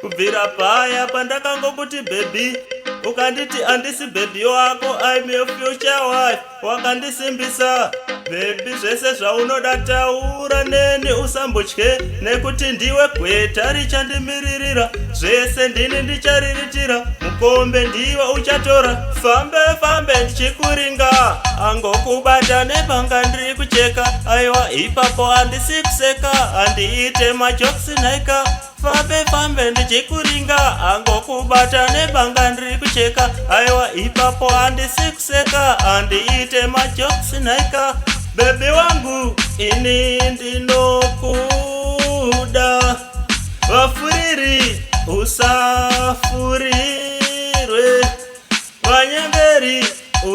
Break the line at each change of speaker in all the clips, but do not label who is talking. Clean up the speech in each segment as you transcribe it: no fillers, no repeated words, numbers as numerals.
kubvira paya pandakangokuti baby ukanditi andisi baby wako, I'm your future wife, wakandisimbisa baby. Zvese zvaunoda taura neni, usambotye nekuti ndiwe gweta richandimiririra. Zvese ndini ndichariritira, mukombe ndiwe uchatora. Fambe fambe ndichikuringa, angokubata nepanga ndiri kucheka. Aiwa ipapo handisi kuseka, handiite majoksi naika. Fambe fambe ndichikuringa, angokubata nebanga ndiri kucheka. Aiwa ipapo handisi kuseka, handiite majoksi naika. Baby wangu ini ndinokuda, vafuriri usafurirwe, vanyengeri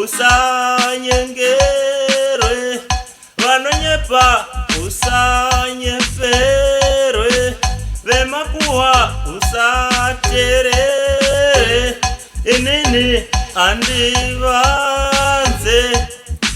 usanyengerwe, vanonyepa usanyeperwe, vemakuhwa usaterere. Inini andivanze,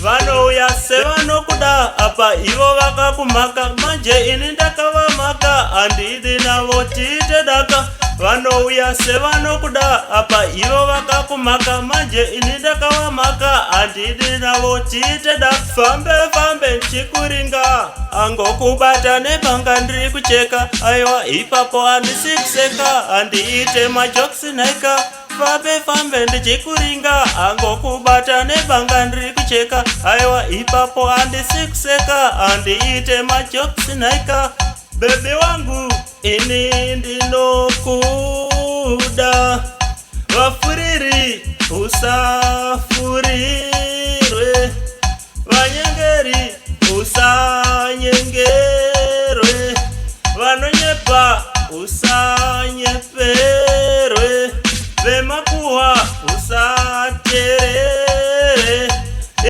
vanouya sevanokuda apa ivo vakakumhaka. Manje ini ndakavamhaka, handidi navo tiite daka. Vanouya sevanokuda apa ivo vakakumhaka. Manje ini ndakavamhaka, handidi navo tiite daka. Fambe fambe ndichikuringa, angokubata nebanga ndiri kucheka. Aiwa ipapo handisi kuseka, handiite majoksi naika. Fambe fambe ndichikuringa, angokubata nebanga ndiri kucheka. Aiwa ipapo handisi kuseka, handiite majoksi naika. Baby wangu ini ndinokuda, vafuriri usafurirwe, vanyengeri usanyengerwe, vanonyepa usanyeperwe, vemakuhwa usaterere.